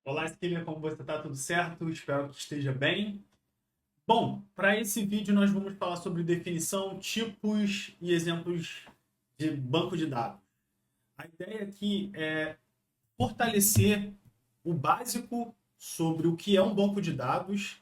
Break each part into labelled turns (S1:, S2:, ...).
S1: Olá, Skiller, como você está? Tudo certo? Espero que esteja bem. Bom, para esse vídeo nós vamos falar sobre definição, tipos e exemplos de banco de dados. A ideia aqui é fortalecer o básico sobre o que é um banco de dados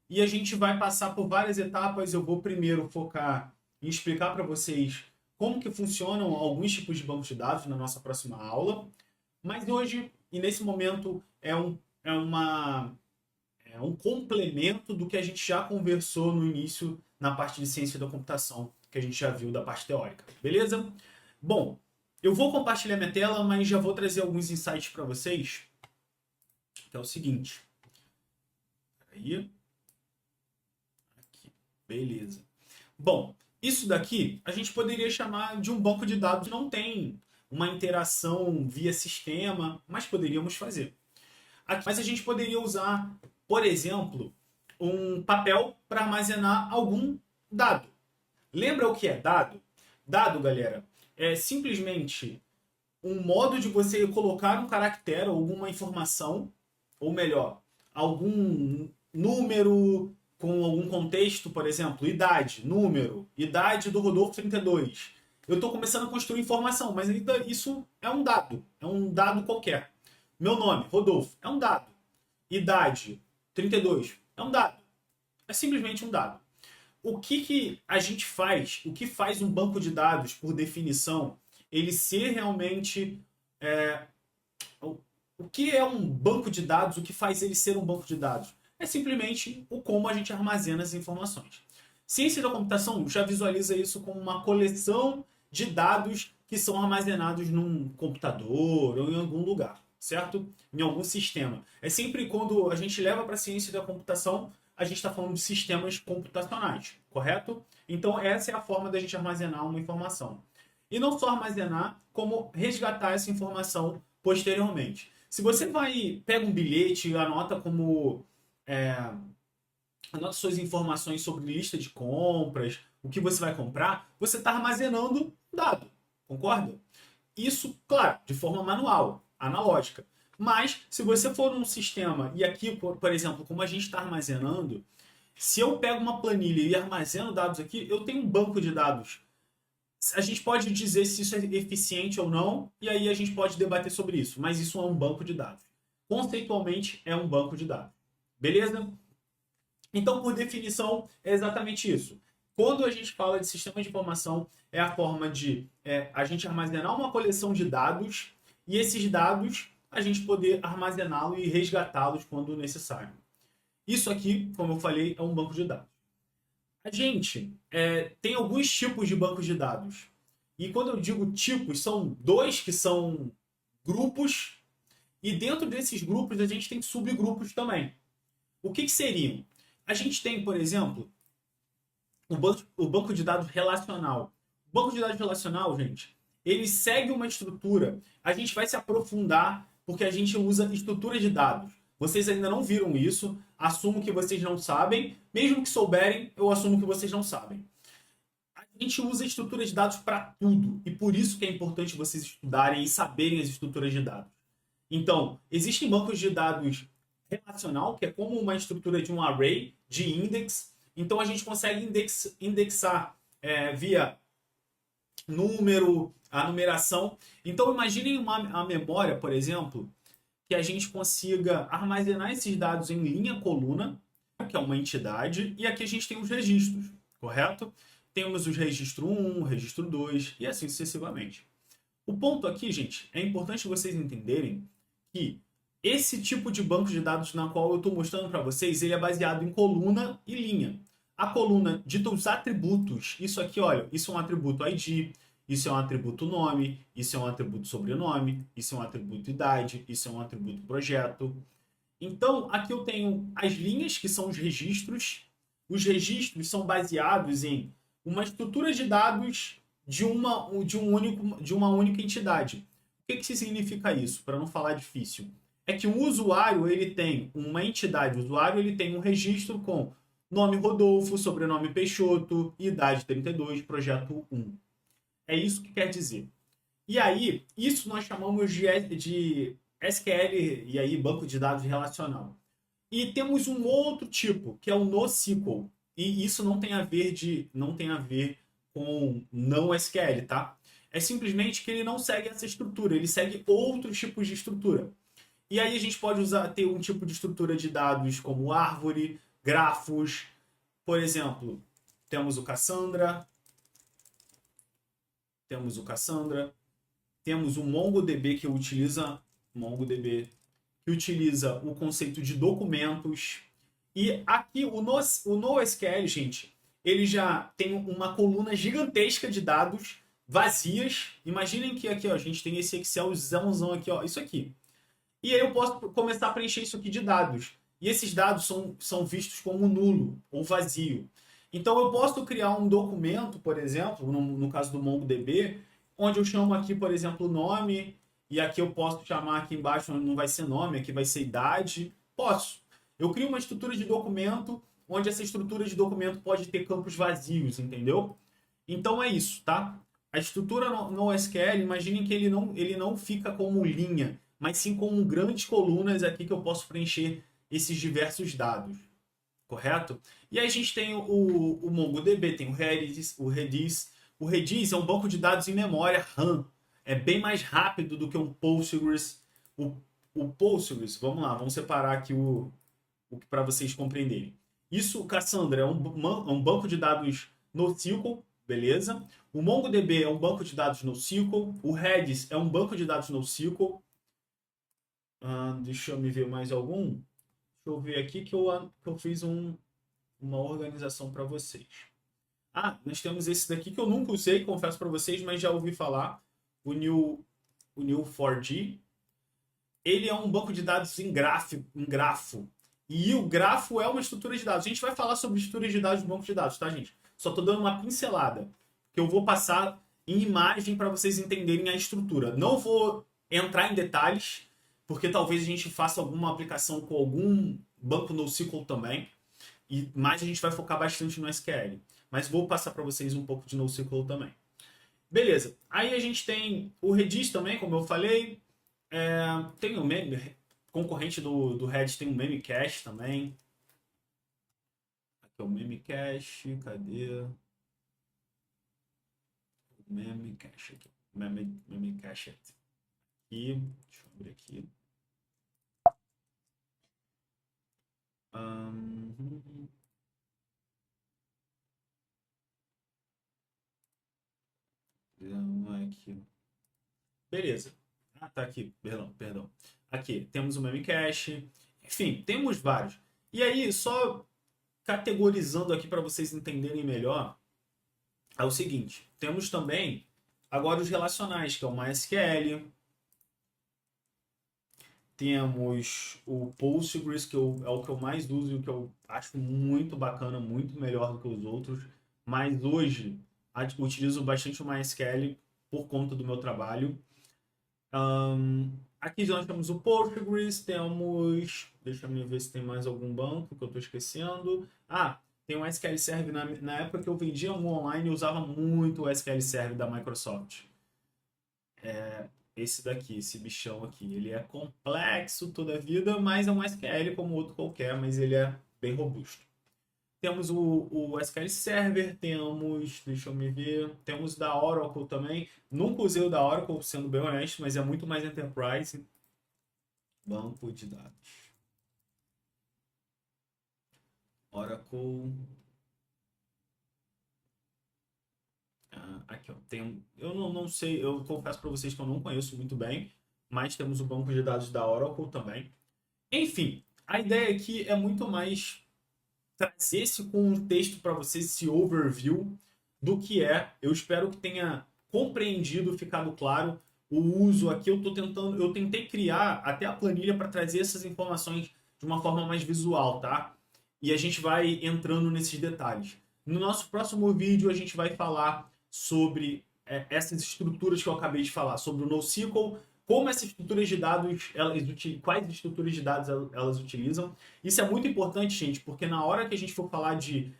S1: e a gente vai passar por várias etapas. Eu vou primeiro focar em explicar para vocês como que funcionam alguns tipos de bancos de dados na nossa próxima aula. Mas hoje, e nesse momento, é uma é um complemento do que a gente já conversou no início na parte de ciência da computação, que a gente já viu da parte teórica. Beleza? Bom, eu vou compartilhar minha tela, mas já vou trazer alguns insights para vocês, que é o seguinte. Aí, aqui, beleza. Bom, isso daqui a gente poderia chamar de um banco de dados. Não tem uma interação via sistema, mas poderíamos fazer. Mas a gente poderia usar, por exemplo, um papel para armazenar algum dado. Lembra o que é dado? Dado, galera, é simplesmente um modo de você colocar um caractere ou alguma informação, ou melhor, algum número com algum contexto, por exemplo, idade, número, idade do Rodolfo 32. Eu estou começando a construir informação, mas ainda isso é um dado qualquer. Meu nome, Rodolfo, é um dado. Idade, 32, é um dado. É simplesmente um dado. O que a gente faz, o que faz um banco de dados, por definição, ele ser realmente. É, o que é um banco de dados, o que faz ele ser um banco de dados? É simplesmente o como a gente armazena as informações. Ciência da computação já visualiza isso como uma coleção de dados que são armazenados num computador ou em algum lugar, certo? Em algum sistema. É sempre quando a gente leva para a ciência da computação, a gente está falando de sistemas computacionais, correto? Então, essa é a forma da gente armazenar uma informação. E não só armazenar, como resgatar essa informação posteriormente. Se você vai, pega um bilhete e anota como. É, anota suas informações sobre lista de compras, o que você vai comprar, você está armazenando um dado, concorda? Isso, claro, de forma manual, analógica. Mas, se você for num sistema, e aqui, por exemplo, como a gente está armazenando, se eu pego uma planilha e armazeno dados aqui, eu tenho um banco de dados. A gente pode dizer se isso é eficiente ou não, e aí a gente pode debater sobre isso, mas isso é um banco de dados. Conceitualmente, é um banco de dados. Beleza? Então, por definição, é exatamente isso. Quando a gente fala de sistema de informação, é a forma de a gente armazenar uma coleção de dados e esses dados a gente poder armazená-los e resgatá-los quando necessário. Isso aqui, como eu falei, é um banco de dados. A gente tem alguns tipos de bancos de dados. E quando eu digo tipos, são dois que são grupos, e dentro desses grupos a gente tem subgrupos também. O que seriam? A gente tem, por exemplo, o banco de dados relacional. O banco de dados relacional, gente, ele segue uma estrutura. A gente vai se aprofundar porque a gente usa estrutura de dados. Vocês ainda não viram isso, assumo que vocês não sabem. Mesmo que souberem, eu assumo que vocês não sabem. A gente usa estrutura de dados para tudo e por isso que é importante vocês estudarem e saberem as estruturas de dados. Então, existem bancos de dados relacional, que é como uma estrutura de um array de index. Então, a gente consegue indexar via número, a numeração. Então, imaginem a memória, por exemplo, que a gente consiga armazenar esses dados em linha coluna, que é uma entidade, e aqui a gente tem os registros, correto? Temos os registro 1, registro 2 e assim sucessivamente. O ponto aqui, gente, é importante vocês entenderem que esse tipo de banco de dados na qual eu estou mostrando para vocês, ele é baseado em coluna e linha. A coluna dita os atributos. Isso aqui, olha, isso é um atributo ID, isso é um atributo nome, isso é um atributo sobrenome, isso é um atributo idade, isso é um atributo projeto. Então, aqui eu tenho as linhas, que são os registros. Os registros são baseados em uma estrutura de dados de uma única entidade. O que significa isso? Para não falar difícil. É que o usuário ele tem uma entidade, o usuário ele tem um registro com nome Rodolfo, sobrenome Peixoto, idade 32, projeto 1. É isso que quer dizer. E aí, isso nós chamamos de SQL e aí banco de dados relacional. E temos um outro tipo, que é o NoSQL. E isso não tem a ver com não SQL, tá? É simplesmente que ele não segue essa estrutura, ele segue outros tipos de estrutura. E aí a gente pode ter um tipo de estrutura de dados como árvore, grafos, por exemplo, temos o Cassandra, temos o Cassandra, temos o MongoDB que utiliza o conceito de documentos. E aqui o NoSQL, gente, ele já tem uma coluna gigantesca de dados vazias. Imaginem que aqui ó, a gente tem esse Excelzão aqui, ó, isso aqui. E aí eu posso começar a preencher isso aqui de dados. E esses dados são vistos como nulo ou vazio. Então eu posso criar um documento, por exemplo, no caso do MongoDB, onde eu chamo aqui, por exemplo, o nome, e aqui eu posso chamar aqui embaixo, não vai ser nome, aqui vai ser idade. Posso. Eu crio uma estrutura de documento, onde essa estrutura de documento pode ter campos vazios, entendeu? Então é isso, tá? A estrutura no SQL, imaginem que ele não fica como linha, mas sim como grandes colunas aqui que eu posso preencher esses diversos dados, correto? E aí a gente tem o MongoDB, tem o Redis. O Redis é um banco de dados em memória RAM. É bem mais rápido do que um Postgres. O Postgres, vamos lá, vamos separar aqui o para vocês compreenderem. Isso, o Cassandra é um banco de dados NoSQL, beleza? O MongoDB é um banco de dados NoSQL. O Redis é um banco de dados NoSQL. Deixa eu me ver mais algum. Deixa eu ver aqui que eu fiz uma organização para vocês. Nós temos esse daqui que eu nunca usei, confesso para vocês, mas já ouvi falar. O Neo4j. Ele é um banco de dados em grafo. E o grafo é uma estrutura de dados. A gente vai falar sobre estruturas de dados no banco de dados, tá, gente? Só estou dando uma pincelada. Que eu vou passar em imagem para vocês entenderem a estrutura. Não vou entrar em detalhes, porque talvez a gente faça alguma aplicação com algum banco NoSQL também. Mas a gente vai focar bastante no SQL. Mas vou passar para vocês um pouco de NoSQL também. Beleza. Aí a gente tem o Redis também, como eu falei. Tem o meme, concorrente do Redis tem o Memcache também. Aqui é o Memcache, cadê? O Memcache aqui. Memcache aqui. Deixa eu abrir aqui. Aqui. Beleza. Tá aqui. Perdão. Aqui, temos o Memcache. Enfim, temos vários. E aí, só categorizando aqui para vocês entenderem melhor, é o seguinte. Temos também agora os relacionais, que é o MySQL. Temos o Postgres, que é o que eu mais uso e o que eu acho muito bacana, muito melhor do que os outros. Mas hoje utilizo bastante o MySQL por conta do meu trabalho. Aqui nós temos o Postgres, temos... Deixa eu ver se tem mais algum banco que eu estou esquecendo. Tem o SQL Server. Na época que eu vendia um online, eu usava muito o SQL Server da Microsoft. Esse daqui, esse bichão aqui. Ele é complexo toda a vida, mas é um SQL como outro qualquer, mas ele é bem robusto. Temos o SQL Server, deixa eu me ver, temos da Oracle também. Nunca usei o da Oracle, sendo bem honesto, mas é muito mais Enterprise. Banco de dados. Oracle. Aqui, ó. Eu não sei, eu confesso para vocês que eu não conheço muito bem, mas temos o banco de dados da Oracle também. Enfim, a ideia aqui é muito mais trazer esse contexto para vocês, esse overview do que é. Eu espero que tenha compreendido, ficado claro o uso aqui. Eu tentei criar até a planilha para trazer essas informações de uma forma mais visual, tá? E a gente vai entrando nesses detalhes. No nosso próximo vídeo a gente vai falar sobre essas estruturas que eu acabei de falar, sobre o NoSQL, como essas estruturas de dados, quais estruturas de dados elas utilizam. Isso é muito importante, gente, porque na hora que a gente for falar de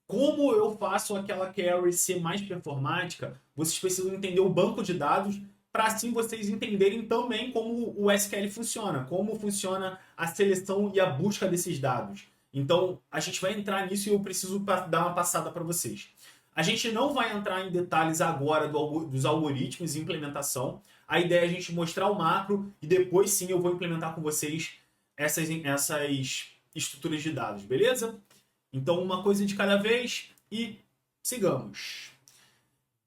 S1: como eu faço aquela query ser mais performática, vocês precisam entender o banco de dados para assim vocês entenderem também como o SQL funciona, como funciona a seleção e a busca desses dados. Então, a gente vai entrar nisso e eu preciso dar uma passada para vocês. A gente não vai entrar em detalhes agora dos algoritmos e implementação. A ideia é a gente mostrar o macro e depois sim eu vou implementar com vocês essas estruturas de dados, beleza? Então, uma coisa de cada vez e sigamos.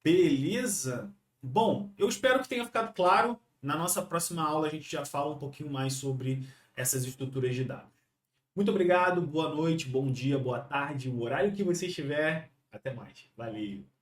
S1: Beleza? Bom, eu espero que tenha ficado claro. Na nossa próxima aula a gente já fala um pouquinho mais sobre essas estruturas de dados. Muito obrigado, boa noite, bom dia, boa tarde, o horário que você estiver. Até mais. Valeu!